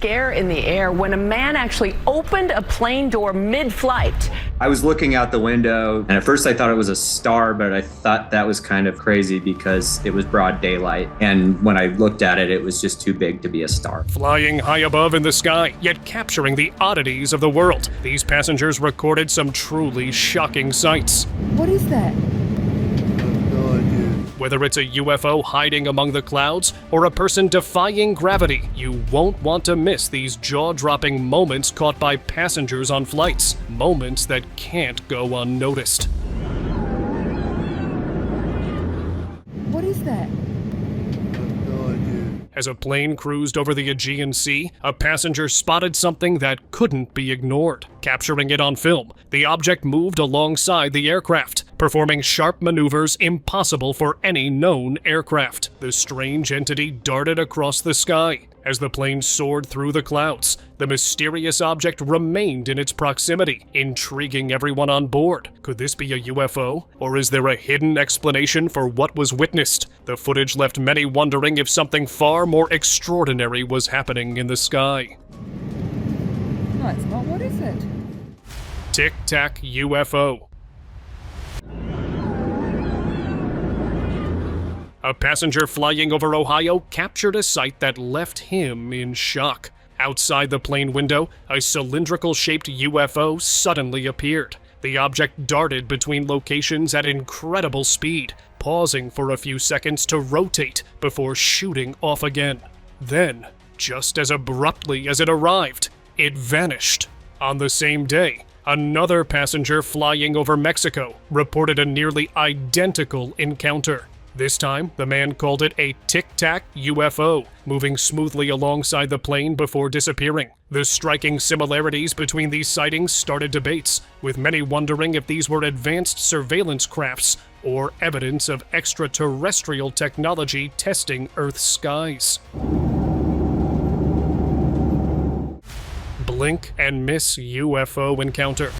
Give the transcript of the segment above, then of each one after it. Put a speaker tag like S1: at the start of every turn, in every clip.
S1: Scare in the air when a man actually opened a plane door mid-flight.
S2: I was looking out the window, and at first I thought it was a star, but I thought that was kind of crazy because it was broad daylight. And when I looked at it, it was just too big to be a star.
S3: Flying high above in the sky, yet capturing the oddities of the world, these passengers recorded some truly shocking sights.
S4: What is that?
S3: Whether it's a UFO hiding among the clouds or a person defying gravity, you won't want to miss these jaw-dropping moments caught by passengers on flights. Moments that can't go unnoticed.
S4: What is that?
S3: As a plane cruised over the Aegean Sea, a passenger spotted something that couldn't be ignored. Capturing it on film, the object moved alongside the aircraft, performing sharp maneuvers impossible for any known aircraft. The strange entity darted across the sky. As the plane soared through the clouds, the mysterious object remained in its proximity, intriguing everyone on board. Could this be a UFO? Or is there a hidden explanation for what was witnessed? The footage left many wondering if something far more extraordinary was happening in the sky.
S4: No, it's not. What is it?
S3: Tic Tac UFO. A passenger flying over Ohio captured a sight that left him in shock. Outside the plane window, a cylindrical-shaped UFO suddenly appeared. The object darted between locations at incredible speed, pausing for a few seconds to rotate before shooting off again. Then, just as abruptly as it arrived, it vanished. On the same day, another passenger flying over Mexico reported a nearly identical encounter. This time, the man called it a Tic Tac UFO, moving smoothly alongside the plane before disappearing. The striking similarities between these sightings started debates, with many wondering if these were advanced surveillance crafts or evidence of extraterrestrial technology testing Earth's skies. Blink and miss UFO encounter.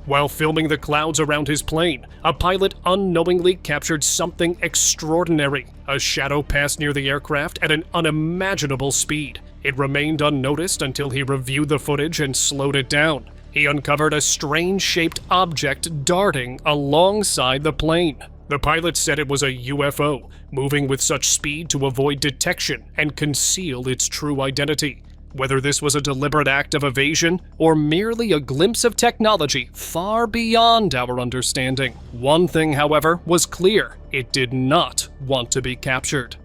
S3: While filming the clouds around his plane, a pilot unknowingly captured something extraordinary. A shadow passed near the aircraft at an unimaginable speed. It remained unnoticed until he reviewed the footage and slowed it down. He uncovered a strange-shaped object darting alongside the plane. The pilot said it was a UFO, moving with such speed to avoid detection and conceal its true identity. Whether this was a deliberate act of evasion or merely a glimpse of technology far beyond our understanding. One thing, however, was clear: it did not want to be captured.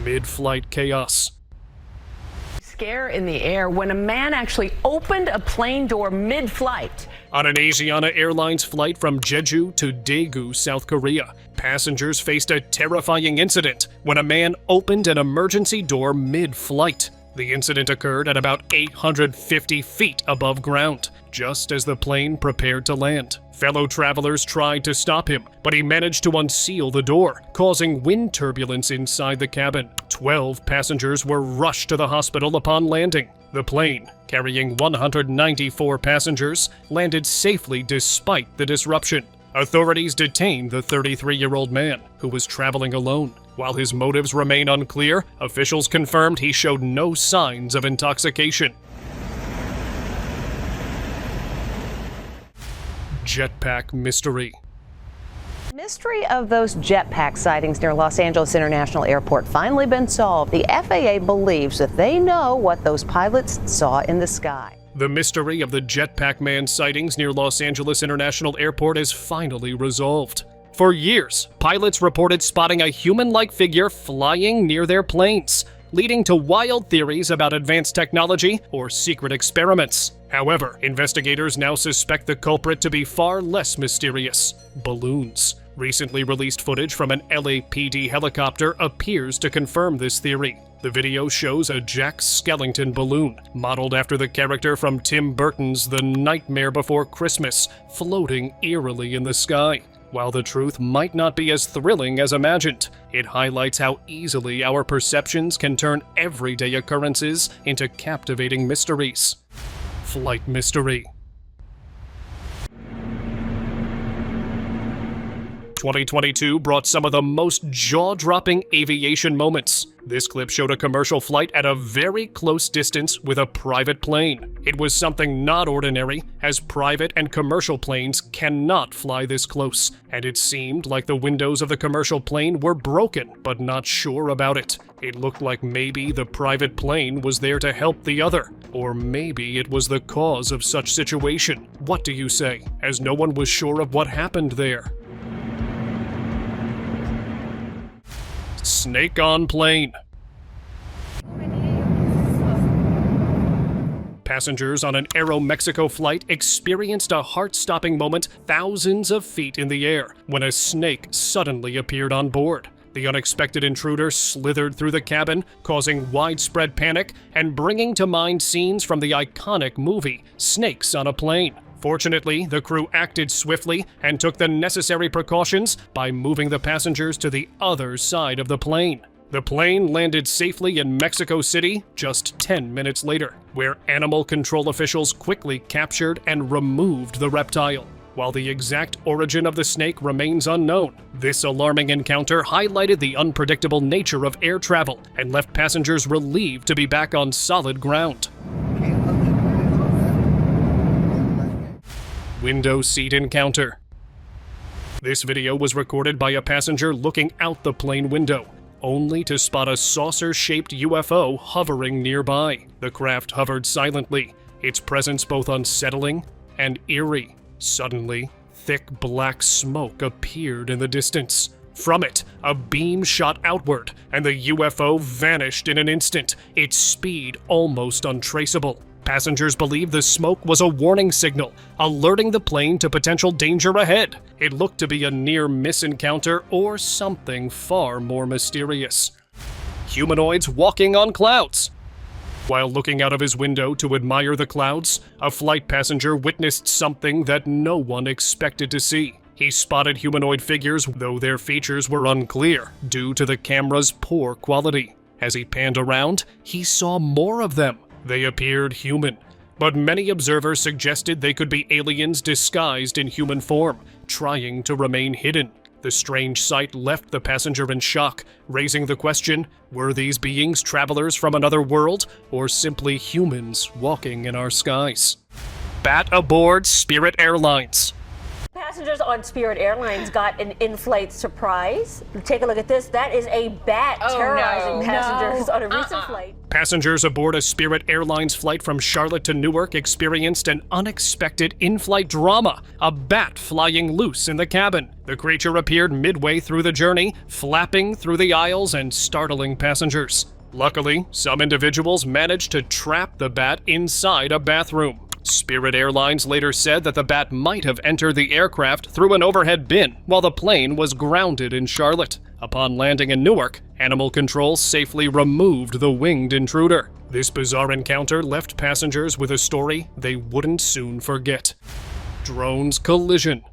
S3: Mid-flight chaos.
S1: Scare in the air when a man actually opened a plane door mid-flight.
S3: On an Asiana Airlines flight from Jeju to Daegu, South Korea, passengers faced a terrifying incident when a man opened an emergency door mid-flight. The incident occurred at about 850 feet above ground, just as the plane prepared to land. Fellow travelers tried to stop him, but he managed to unseal the door, causing wind turbulence inside the cabin. 12 passengers were rushed to the hospital upon landing. The plane, carrying 194 passengers, landed safely despite the disruption. Authorities detained the 33-year-old man, who was traveling alone. While his motives remain unclear, officials confirmed he showed no signs of intoxication. Jetpack mystery.
S5: Mystery of those jetpack sightings near Los Angeles International Airport finally been solved. The FAA believes that they know what those pilots saw in the sky.
S3: The mystery of the Jetpack Man sightings near Los Angeles International Airport is finally resolved. For years, pilots reported spotting a human-like figure flying near their planes, leading to wild theories about advanced technology or secret experiments. However, investigators now suspect the culprit to be far less mysterious: balloons. Recently released footage from an LAPD helicopter appears to confirm this theory. The video shows a Jack Skellington balloon, modeled after the character from Tim Burton's The Nightmare Before Christmas, floating eerily in the sky. While the truth might not be as thrilling as imagined, it highlights how easily our perceptions can turn everyday occurrences into captivating mysteries. Flight mystery. 2022 brought some of the most jaw-dropping aviation moments. This clip showed a commercial flight at a very close distance with a private plane. It was something not ordinary, as private and commercial planes cannot fly this close, and it seemed like the windows of the commercial plane were broken, but not sure about it. It looked like maybe the private plane was there to help the other, or maybe it was the cause of such situation. What do you say? As no one was sure of what happened there. Snake on plane. Passengers on an Aeromexico flight experienced a heart-stopping moment thousands of feet in the air when a snake suddenly appeared on board. The unexpected intruder slithered through the cabin, causing widespread panic and bringing to mind scenes from the iconic movie Snakes on a Plane. Fortunately, the crew acted swiftly and took the necessary precautions by moving the passengers to the other side of the plane. The plane landed safely in Mexico City just 10 minutes later, where animal control officials quickly captured and removed the reptile. While the exact origin of the snake remains unknown, this alarming encounter highlighted the unpredictable nature of air travel and left passengers relieved to be back on solid ground. Window seat encounter. This video was recorded by a passenger looking out the plane window, only to spot a saucer-shaped UFO hovering nearby. The craft hovered silently, its presence both unsettling and eerie. Suddenly, thick black smoke appeared in the distance. From it, a beam shot outward, and the UFO vanished in an instant, its speed almost untraceable. Passengers believe the smoke was a warning signal, alerting the plane to potential danger ahead. It looked to be a near-miss encounter or something far more mysterious. Humanoids walking on clouds. While looking out of his window to admire the clouds, a flight passenger witnessed something that no one expected to see. He spotted humanoid figures, though their features were unclear due to the camera's poor quality. As he panned around, he saw more of them. They appeared human, but many observers suggested they could be aliens disguised in human form, trying to remain hidden. The strange sight left the passenger in shock, raising the question, were these beings travelers from another world, or simply humans walking in our skies? Bat aboard Spirit Airlines.
S6: Passengers on Spirit Airlines got an in-flight surprise. Take a look at this. That is a bat terrorizing passengers on a recent flight.
S3: Passengers aboard a Spirit Airlines flight from Charlotte to Newark experienced an unexpected in-flight drama, a bat flying loose in the cabin. The creature appeared midway through the journey, flapping through the aisles and startling passengers. Luckily, some individuals managed to trap the bat inside a bathroom. Spirit Airlines later said that the bat might have entered the aircraft through an overhead bin while the plane was grounded in Charlotte. Upon landing in Newark, animal control safely removed the winged intruder. This bizarre encounter left passengers with a story they wouldn't soon forget. Drone's collision.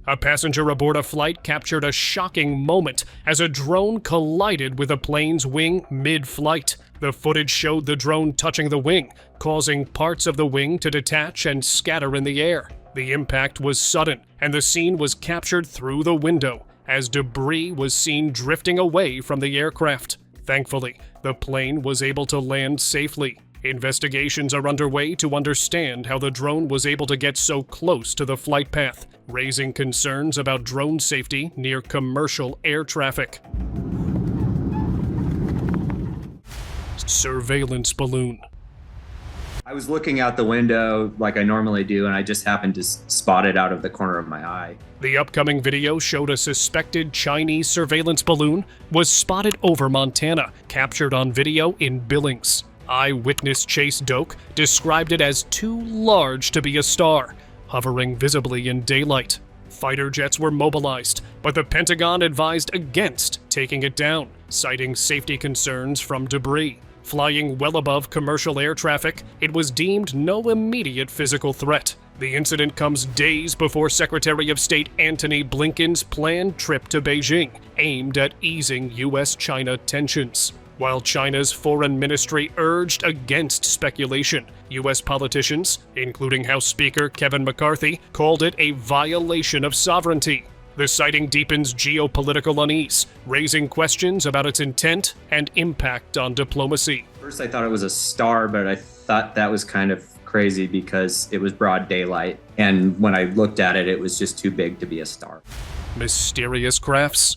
S3: A passenger aboard a flight captured a shocking moment as a drone collided with a plane's wing mid-flight. The footage showed the drone touching the wing, causing parts of the wing to detach and scatter in the air. The impact was sudden, and the scene was captured through the window, as debris was seen drifting away from the aircraft. Thankfully, the plane was able to land safely. Investigations are underway to understand how the drone was able to get so close to the flight path, raising concerns about drone safety near commercial air traffic. Surveillance balloon.
S2: I was looking out the window like I normally do, and I just happened to spot it out of the corner of my eye.
S3: The upcoming video showed a suspected Chinese surveillance balloon was spotted over Montana, captured on video in Billings. Eyewitness Chase Doak described it as too large to be a star, hovering visibly in daylight. Fighter jets were mobilized, but the Pentagon advised against taking it down, citing safety concerns from debris. Flying well above commercial air traffic, it was deemed no immediate physical threat. The incident comes days before Secretary of State Antony Blinken's planned trip to Beijing, aimed at easing U.S.-China tensions. While China's foreign ministry urged against speculation, U.S. politicians, including House Speaker Kevin McCarthy, called it a violation of sovereignty. The sighting deepens geopolitical unease, raising questions about its intent and impact on diplomacy.
S2: First, I thought it was a star, but I thought that was kind of crazy because it was broad daylight. And when I looked at it, it was just too big to be a star.
S3: Mysterious crafts.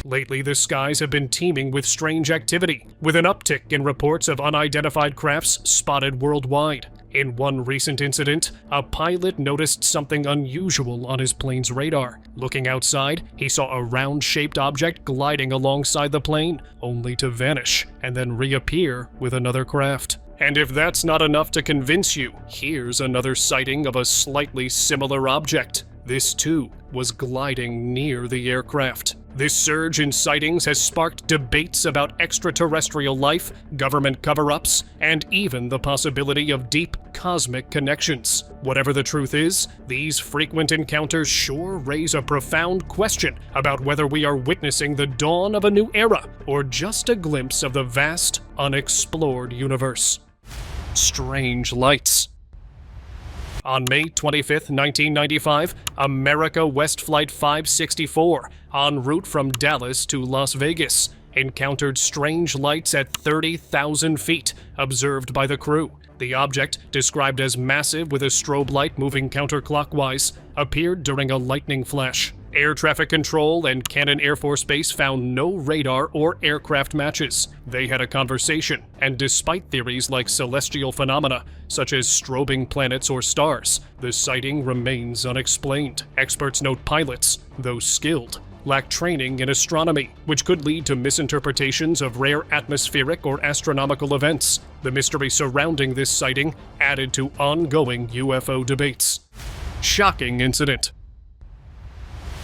S3: Lately, the skies have been teeming with strange activity, with an uptick in reports of unidentified crafts spotted worldwide. In one recent incident, a pilot noticed something unusual on his plane's radar. Looking outside, he saw a round-shaped object gliding alongside the plane, only to vanish and then reappear with another craft. And if that's not enough to convince you, here's another sighting of a slightly similar object. This, too, was gliding near the aircraft. This surge in sightings has sparked debates about extraterrestrial life, government cover-ups, and even the possibility of deep cosmic connections. Whatever the truth is, these frequent encounters sure raise a profound question about whether we are witnessing the dawn of a new era or just a glimpse of the vast, unexplored universe. Strange lights. On May 25, 1995, America West Flight 564, en route from Dallas to Las Vegas, encountered strange lights at 30,000 feet, observed by the crew. The object, described as massive with a strobe light moving counterclockwise, appeared during a lightning flash. Air Traffic Control and Cannon Air Force Base found no radar or aircraft matches. They had a conversation, and despite theories like celestial phenomena, such as strobing planets or stars, the sighting remains unexplained. Experts note pilots, though skilled, lack training in astronomy, which could lead to misinterpretations of rare atmospheric or astronomical events. The mystery surrounding this sighting added to ongoing UFO debates. Shocking incident.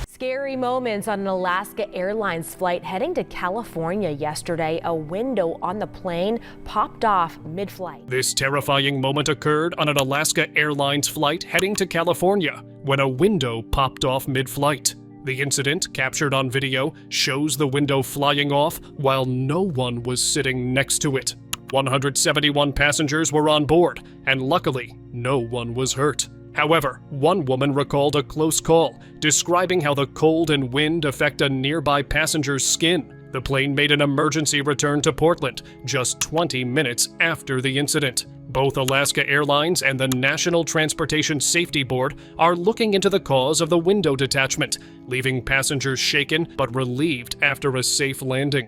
S7: Scary moments on an Alaska Airlines flight heading to California yesterday. A window on the plane popped off mid-flight.
S3: This terrifying moment occurred on an Alaska Airlines flight heading to California when a window popped off mid-flight. The incident, captured on video, shows the window flying off while no one was sitting next to it. 171 passengers were on board, and luckily, no one was hurt. However, one woman recalled a close call, describing how the cold and wind affect a nearby passenger's skin. The plane made an emergency return to Portland just 20 minutes after the incident. Both Alaska Airlines and the National Transportation Safety Board are looking into the cause of the window detachment, leaving passengers shaken but relieved after a safe landing.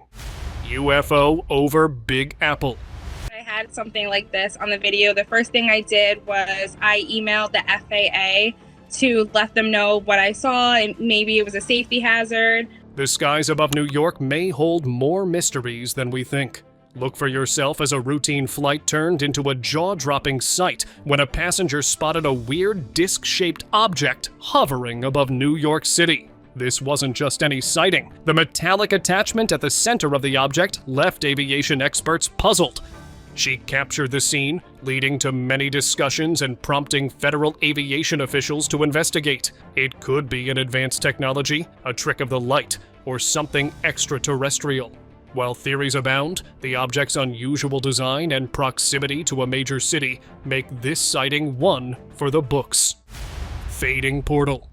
S3: UFO over Big Apple.
S8: Had something like this on the video, the first thing I did was I emailed the FAA to let them know what I saw and maybe it was a safety hazard.
S3: The skies above New York may hold more mysteries than we think. Look for yourself as a routine flight turned into a jaw-dropping sight when a passenger spotted a weird disc-shaped object hovering above New York City. This wasn't just any sighting. The metallic attachment at the center of the object left aviation experts puzzled. She captured the scene, leading to many discussions and prompting federal aviation officials to investigate. It could be an advanced technology, a trick of the light, or something extraterrestrial. While theories abound, the object's unusual design and proximity to a major city make this sighting one for the books. Fading portal.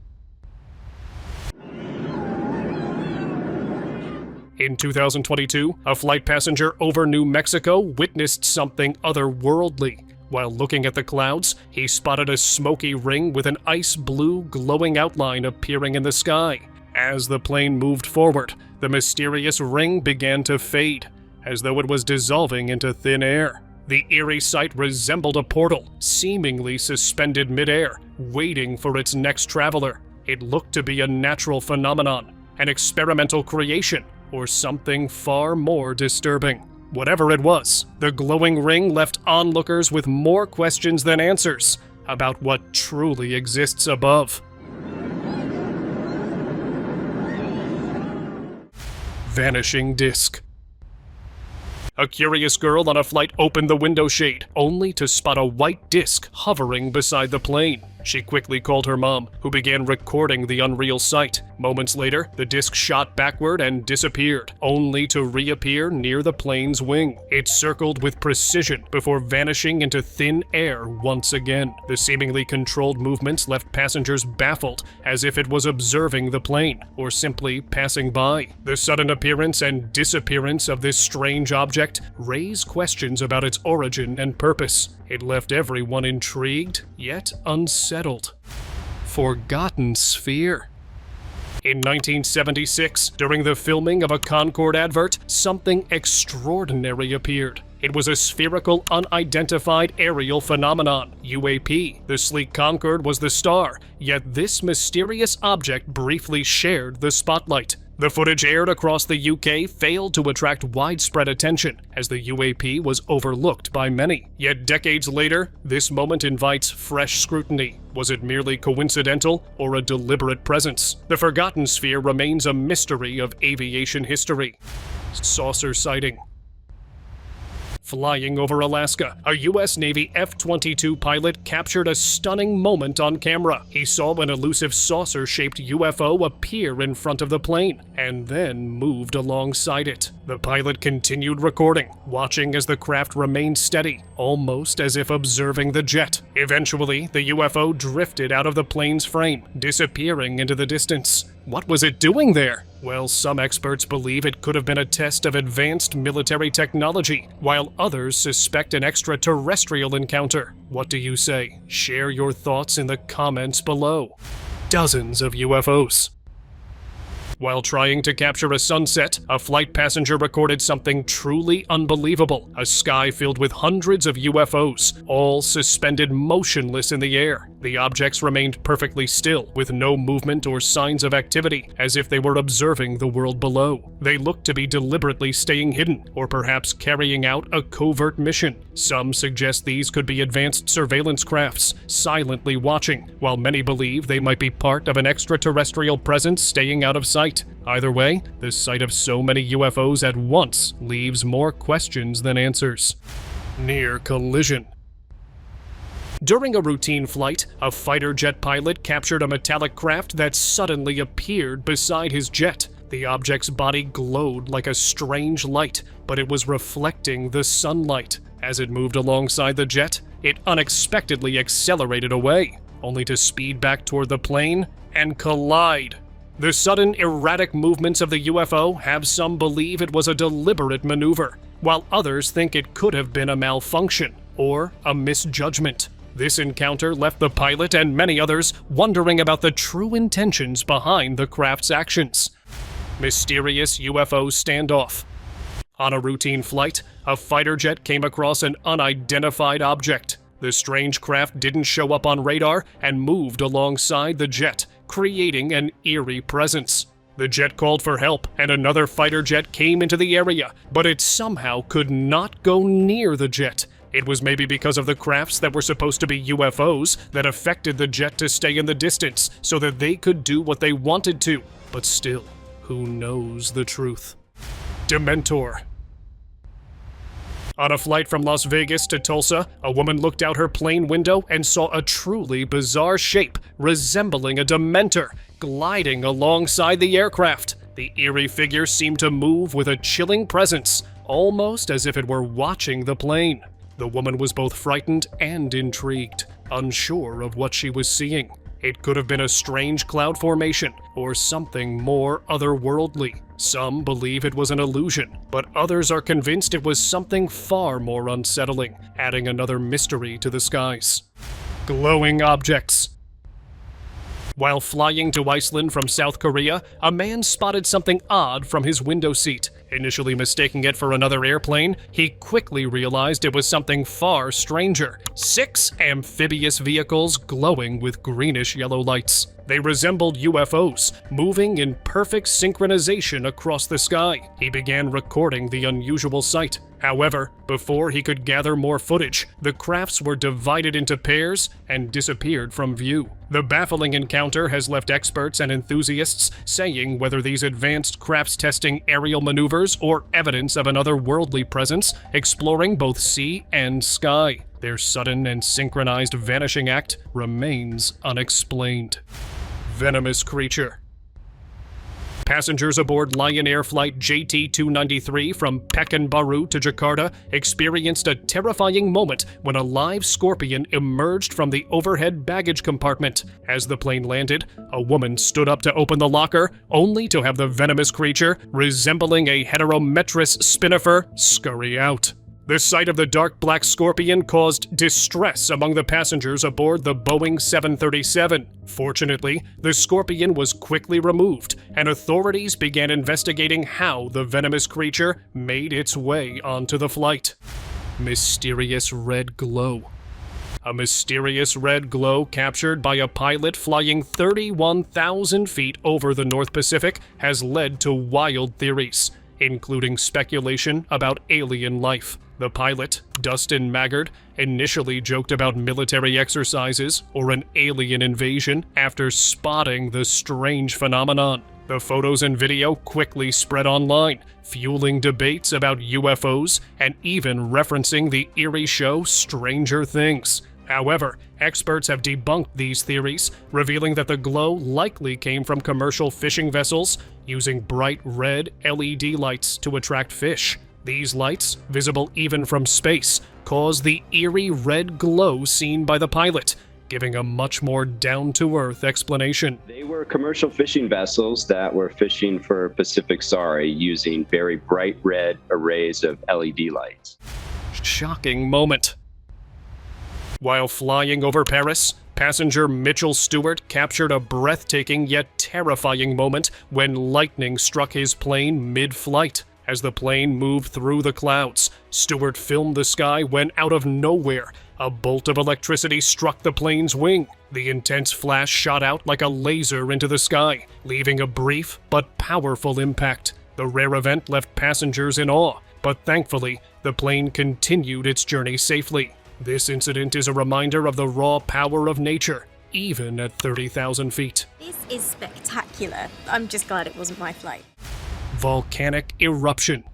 S3: In 2022, a flight passenger over New Mexico witnessed something otherworldly. While looking at the clouds, he spotted a smoky ring with an ice-blue glowing outline appearing in the sky. As the plane moved forward, the mysterious ring began to fade, as though it was dissolving into thin air. The eerie sight resembled a portal, seemingly suspended midair, waiting for its next traveler. It looked to be a natural phenomenon, an experimental creation, or something far more disturbing. Whatever it was, the glowing ring left onlookers with more questions than answers about what truly exists above. Vanishing disc. A curious girl on a flight opened the window shade, only to spot a white disc hovering beside the plane. She quickly called her mom, who began recording the unreal sight. Moments later, the disc shot backward and disappeared, only to reappear near the plane's wing. It circled with precision before vanishing into thin air once again. The seemingly controlled movements left passengers baffled, as if it was observing the plane, or simply passing by. The sudden appearance and disappearance of this strange object raise questions about its origin and purpose. It left everyone intrigued, yet unsettled. Forgotten sphere. In 1976, during the filming of a Concorde advert, something extraordinary appeared. It was a spherical, unidentified aerial phenomenon, UAP. The sleek Concorde was the star, yet this mysterious object briefly shared the spotlight. The footage aired across the UK failed to attract widespread attention, as the UAP was overlooked by many. Yet decades later, this moment invites fresh scrutiny. Was it merely coincidental or a deliberate presence? The forgotten sphere remains a mystery of aviation history. Saucer sighting. Flying over Alaska, a U.S. Navy F-22 pilot captured a stunning moment on camera. He saw an elusive saucer-shaped UFO appear in front of the plane, and then moved alongside it. The pilot continued recording, watching as the craft remained steady, almost as if observing the jet. Eventually, the UFO drifted out of the plane's frame, disappearing into the distance. What was it doing there? Well, some experts believe it could have been a test of advanced military technology, while others suspect an extraterrestrial encounter. What do you say? Share your thoughts in the comments below. Dozens of UFOs. While trying to capture a sunset, a flight passenger recorded something truly unbelievable. A sky filled with hundreds of UFOs, all suspended motionless in the air. The objects remained perfectly still, with no movement or signs of activity, as if they were observing the world below. They looked to be deliberately staying hidden, or perhaps carrying out a covert mission. Some suggest these could be advanced surveillance crafts, silently watching, while many believe they might be part of an extraterrestrial presence staying out of sight. Either way, the sight of so many UFOs at once leaves more questions than answers. Near collision. During a routine flight, a fighter jet pilot captured a metallic craft that suddenly appeared beside his jet. The object's body glowed like a strange light, but it was reflecting the sunlight. As it moved alongside the jet, it unexpectedly accelerated away, only to speed back toward the plane and collide. The sudden, erratic movements of the UFO have some believe it was a deliberate maneuver, while others think it could have been a malfunction or a misjudgment. This encounter left the pilot and many others wondering about the true intentions behind the craft's actions. Mysterious UFO standoff. On a routine flight, a fighter jet came across an unidentified object. The strange craft didn't show up on radar and moved alongside the jet, creating an eerie presence. The jet called for help, and another fighter jet came into the area, but it somehow could not go near the jet. It was maybe because of the crafts that were supposed to be UFOs that affected the jet to stay in the distance so that they could do what they wanted to. But still, who knows the truth? Dementor. On a flight from Las Vegas to Tulsa, a woman looked out her plane window and saw a truly bizarre shape resembling a Dementor gliding alongside the aircraft. The eerie figure seemed to move with a chilling presence, almost as if it were watching the plane. The woman was both frightened and intrigued, unsure of what she was seeing. It could have been a strange cloud formation or something more otherworldly. Some believe it was an illusion, but others are convinced it was something far more unsettling, adding another mystery to the skies. Glowing objects. While flying to Iceland from South Korea, a man spotted something odd from his window seat. Initially mistaking it for another airplane, he quickly realized it was something far stranger. 6 amphibious vehicles glowing with greenish-yellow lights. They resembled UFOs, moving in perfect synchronization across the sky. He began recording the unusual sight. However, before he could gather more footage, the crafts were divided into pairs and disappeared from view. The baffling encounter has left experts and enthusiasts saying whether these advanced crafts testing aerial maneuvers or evidence of an otherworldly presence exploring both sea and sky. Their sudden and synchronized vanishing act remains unexplained. Venomous creature. Passengers aboard Lion Air Flight JT-293 from Pekanbaru to Jakarta experienced a terrifying moment when a live scorpion emerged from the overhead baggage compartment. As the plane landed, a woman stood up to open the locker, only to have the venomous creature, resembling a Heterometrus spinifer, scurry out. The sight of the dark black scorpion caused distress among the passengers aboard the Boeing 737. Fortunately, the scorpion was quickly removed, and authorities began investigating how the venomous creature made its way onto the flight. Mysterious red glow. A mysterious red glow captured by a pilot flying 31,000 feet over the North Pacific has led to wild theories, including speculation about alien life. The pilot, Dustin Maggard, initially joked about military exercises or an alien invasion after spotting the strange phenomenon. The photos and video quickly spread online, fueling debates about UFOs and even referencing the eerie show Stranger Things. However, experts have debunked these theories, revealing that the glow likely came from commercial fishing vessels using bright red LED lights to attract fish. These lights, visible even from space, cause the eerie red glow seen by the pilot, giving a much more down-to-earth explanation.
S9: They were commercial fishing vessels that were fishing for Pacific Sari using very bright red arrays of LED lights.
S3: Shocking moment. While flying over Paris, passenger Mitchell Stewart captured a breathtaking yet terrifying moment when lightning struck his plane mid-flight. As the plane moved through the clouds, Stewart filmed the sky when, out of nowhere, a bolt of electricity struck the plane's wing. The intense flash shot out like a laser into the sky, leaving a brief but powerful impact. The rare event left passengers in awe, but thankfully, the plane continued its journey safely. This incident is a reminder of the raw power of nature, even at 30,000 feet.
S10: This is spectacular. I'm just glad it wasn't my flight.
S3: Volcanic eruption.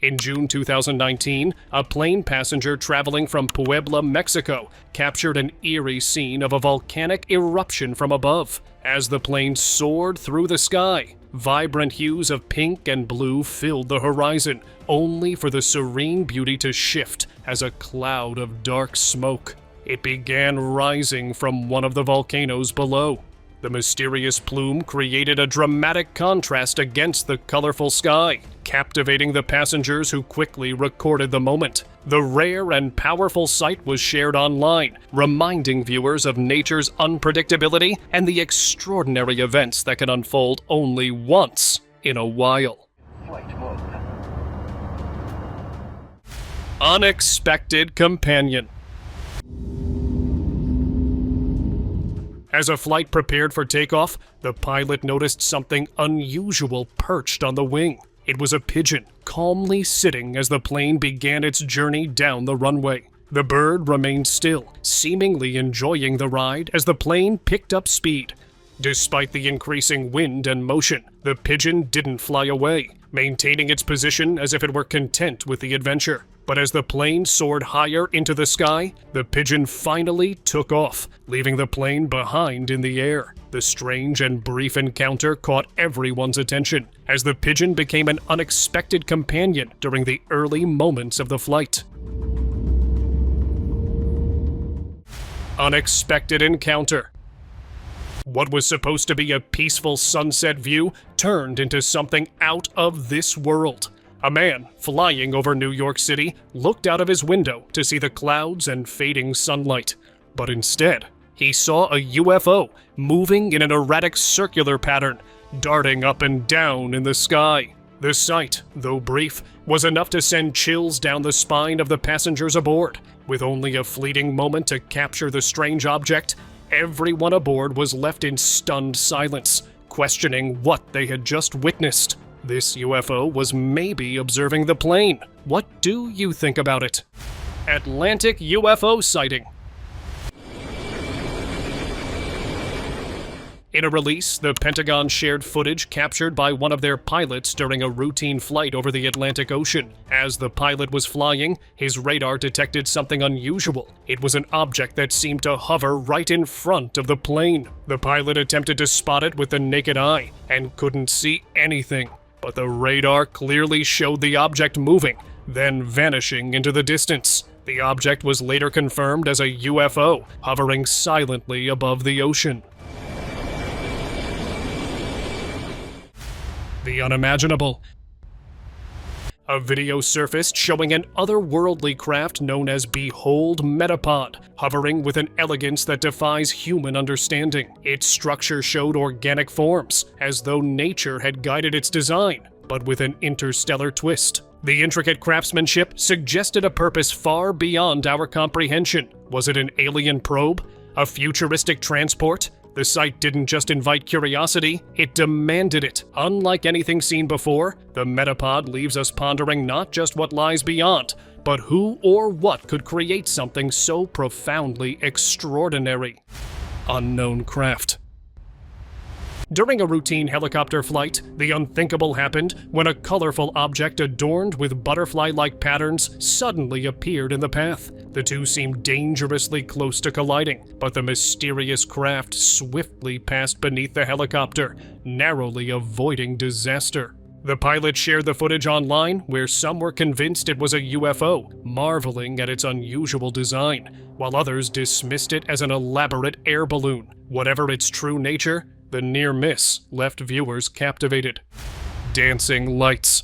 S3: In June 2019, a plane passenger traveling from Puebla, Mexico, captured an eerie scene of a volcanic eruption from above. As the plane soared through the sky, vibrant hues of pink and blue filled the horizon, only for the serene beauty to shift as a cloud of dark smoke. It began rising from one of the volcanoes below. The mysterious plume created a dramatic contrast against the colorful sky, captivating the passengers who quickly recorded the moment. The rare and powerful sight was shared online, reminding viewers of nature's unpredictability and the extraordinary events that can unfold only once in a while. Unexpected companion. As a flight prepared for takeoff, the pilot noticed something unusual perched on the wing. It was a pigeon, calmly sitting as the plane began its journey down the runway. The bird remained still, seemingly enjoying the ride as the plane picked up speed. Despite the increasing wind and motion, the pigeon didn't fly away, maintaining its position as if it were content with the adventure. But as the plane soared higher into the sky, the pigeon finally took off, leaving the plane behind in the air. The strange and brief encounter caught everyone's attention, as the pigeon became an unexpected companion during the early moments of the flight. Unexpected encounter. What was supposed to be a peaceful sunset view turned into something out of this world. A man flying over New York City looked out of his window to see the clouds and fading sunlight, but instead, he saw a UFO moving in an erratic circular pattern, darting up and down in the sky. The sight, though brief, was enough to send chills down the spine of the passengers aboard. With only a fleeting moment to capture the strange object, everyone aboard was left in stunned silence, questioning what they had just witnessed. This UFO was maybe observing the plane. What do you think about it? Atlantic UFO sighting. In a release, the Pentagon shared footage captured by one of their pilots during a routine flight over the Atlantic Ocean. As the pilot was flying, his radar detected something unusual. It was an object that seemed to hover right in front of the plane. The pilot attempted to spot it with the naked eye and couldn't see anything. But the radar clearly showed the object moving, then vanishing into the distance. The object was later confirmed as a UFO, hovering silently above the ocean. The unimaginable. A video surfaced showing an otherworldly craft known as Behold Metapod, hovering with an elegance that defies human understanding. Its structure showed organic forms, as though nature had guided its design, but with an interstellar twist. The intricate craftsmanship suggested a purpose far beyond our comprehension. Was it an alien probe? A futuristic transport? The sight didn't just invite curiosity, it demanded it. Unlike anything seen before, the Metapod leaves us pondering not just what lies beyond, but who or what could create something so profoundly extraordinary. Unknown craft. During a routine helicopter flight, the unthinkable happened when a colorful object adorned with butterfly-like patterns suddenly appeared in the path. The two seemed dangerously close to colliding, but the mysterious craft swiftly passed beneath the helicopter, narrowly avoiding disaster. The pilot shared the footage online, where some were convinced it was a UFO, marveling at its unusual design, while others dismissed it as an elaborate air balloon. Whatever its true nature, the near miss left viewers captivated. Dancing lights.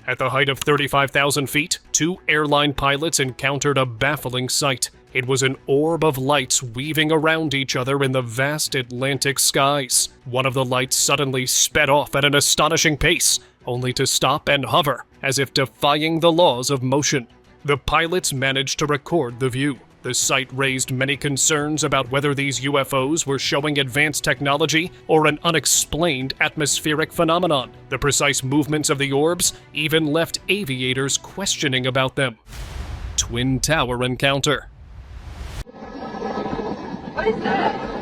S3: At the height of 35,000 feet, two airline pilots encountered a baffling sight. It was an orb of lights weaving around each other in the vast Atlantic skies. One of the lights suddenly sped off at an astonishing pace, only to stop and hover, as if defying the laws of motion. The pilots managed to record the view. The sight raised many concerns about whether these UFOs were showing advanced technology or an unexplained atmospheric phenomenon. The precise movements of the orbs even left aviators questioning about them. Twin Tower encounter.
S6: What is that?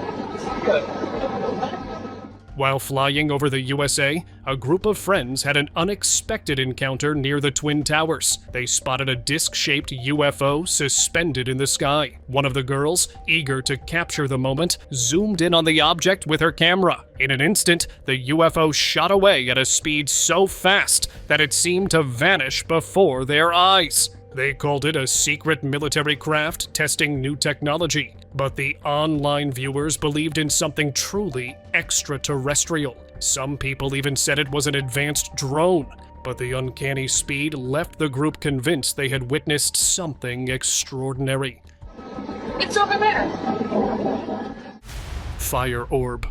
S3: While flying over the USA, a group of friends had an unexpected encounter near the Twin Towers. They spotted a disc-shaped UFO suspended in the sky. One of the girls, eager to capture the moment, zoomed in on the object with her camera. In an instant, the UFO shot away at a speed so fast that it seemed to vanish before their eyes. They called it a secret military craft testing new technology, but the online viewers believed in something truly extraterrestrial. Some people even said it was an advanced drone, but the uncanny speed left the group convinced they had witnessed something extraordinary.
S6: It's over there!
S3: Fire orb.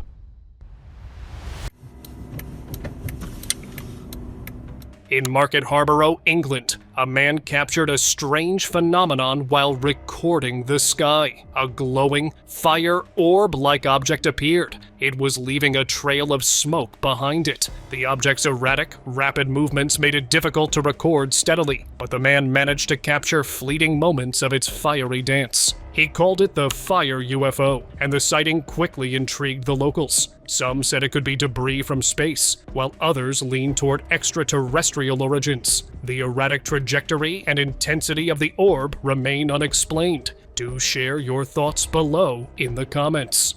S3: In Market Harborough, England, a man captured a strange phenomenon while recording the sky. A glowing, fire orb-like object appeared. It was leaving a trail of smoke behind it. The object's erratic, rapid movements made it difficult to record steadily, but the man managed to capture fleeting moments of its fiery dance. He called it the Fire UFO, and the sighting quickly intrigued the locals. Some said it could be debris from space, while others leaned toward extraterrestrial origins. The erratic trajectory and intensity of the orb remain unexplained. Do share your thoughts below in the comments.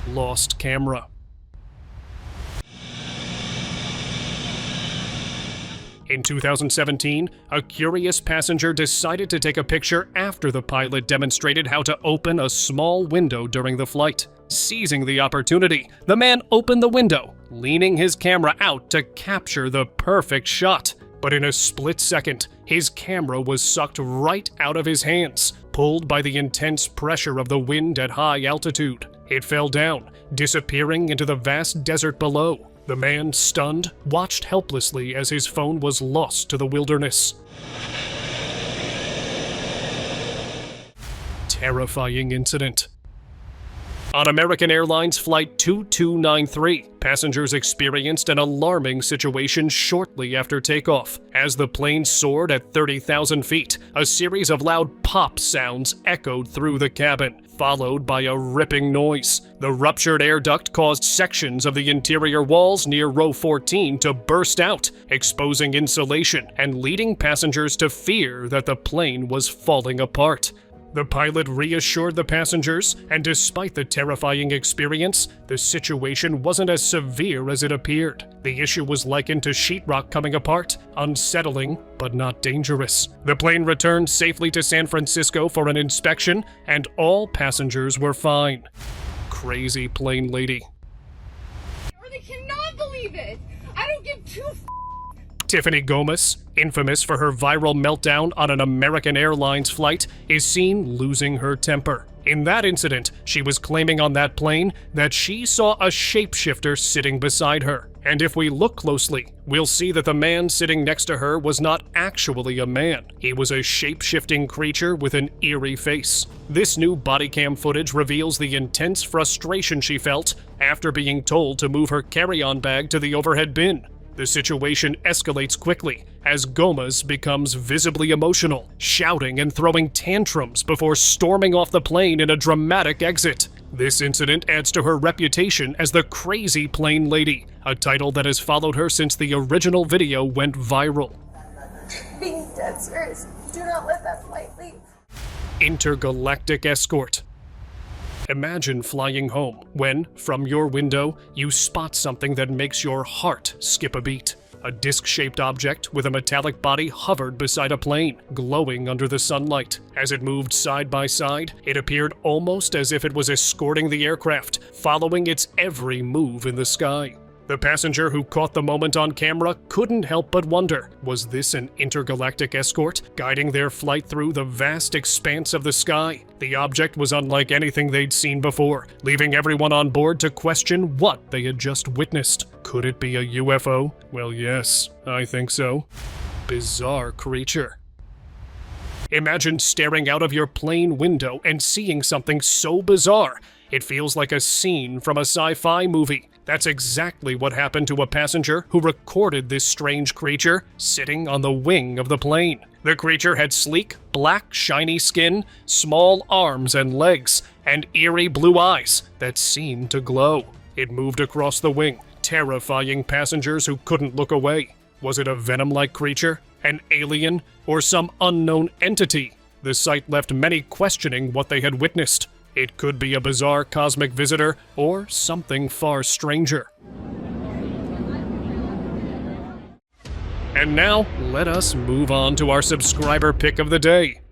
S3: Lost camera. In 2017, a curious passenger decided to take a picture after the pilot demonstrated how to open a small window during the flight. Seizing the opportunity, the man opened the window, leaning his camera out to capture the perfect shot. But in a split second, his camera was sucked right out of his hands, pulled by the intense pressure of the wind at high altitude. It fell down, disappearing into the vast desert below. The man, stunned, watched helplessly as his phone was lost to the wilderness. Terrifying incident. On American Airlines Flight 2293, passengers experienced an alarming situation shortly after takeoff. As the plane soared at 30,000 feet, a series of loud pop sounds echoed through the cabin, followed by a ripping noise. The ruptured air duct caused sections of the interior walls near row 14 to burst out, exposing insulation and leading passengers to fear that the plane was falling apart. The pilot reassured the passengers, and despite the terrifying experience, the situation wasn't as severe as it appeared. The issue was likened to sheetrock coming apart, unsettling but not dangerous. The plane returned safely to San Francisco for an inspection, and all passengers were fine. Crazy plane lady.
S11: I cannot believe it! I don't give two
S3: Tiffany Gomez, infamous for her viral meltdown on an American Airlines flight, is seen losing her temper. In that incident, she was claiming on that plane that she saw a shapeshifter sitting beside her. And if we look closely, we'll see that the man sitting next to her was not actually a man. He was a shape-shifting creature with an eerie face. This new body cam footage reveals the intense frustration she felt after being told to move her carry-on bag to the overhead bin. The situation escalates quickly as Gomez becomes visibly emotional, shouting and throwing tantrums before storming off the plane in a dramatic exit. This incident adds to her reputation as the Crazy Plane Lady, a title that has followed her since the original video went viral.
S11: being dead serious. Do not let that flight leave.
S3: Intergalactic escort. Imagine flying home when, from your window, you spot something that makes your heart skip a beat. A disc-shaped object with a metallic body hovered beside a plane, glowing under the sunlight. As it moved side by side, it appeared almost as if it was escorting the aircraft, following its every move in the sky. The passenger who caught the moment on camera couldn't help but wonder, was this an intergalactic escort, guiding their flight through the vast expanse of the sky? The object was unlike anything they'd seen before, leaving everyone on board to question what they had just witnessed. Could it be a UFO? Well, yes, I think so. Bizarre creature. Imagine staring out of your plane window and seeing something so bizarre, it feels like a scene from a sci-fi movie. That's exactly what happened to a passenger who recorded this strange creature sitting on the wing of the plane. The creature had sleek, black, shiny skin, small arms and legs, and eerie blue eyes that seemed to glow. It moved across the wing, terrifying passengers who couldn't look away. Was it a venom-like creature, an alien, or some unknown entity? The sight left many questioning what they had witnessed. It could be a bizarre cosmic visitor or something far stranger. And now, let us move on to our subscriber pick of the day.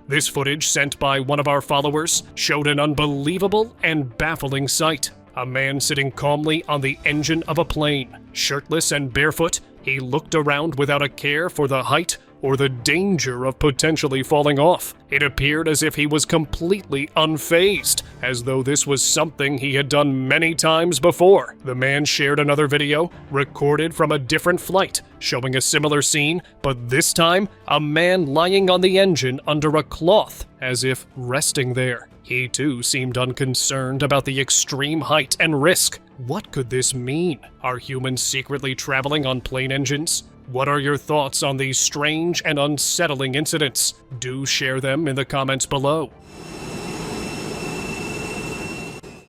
S3: This footage sent by one of our followers showed an unbelievable and baffling sight. A man sitting calmly on the engine of a plane. Shirtless and barefoot, he looked around without a care for the height or the danger of potentially falling off. It appeared as if he was completely unfazed, as though this was something he had done many times before. The man shared another video, recorded from a different flight, showing a similar scene, but this time, a man lying on the engine under a cloth, as if resting there. He too seemed unconcerned about the extreme height and risk. What could this mean? Are humans secretly traveling on plane engines? What are your thoughts on these strange and unsettling incidents? Do share them in the comments below.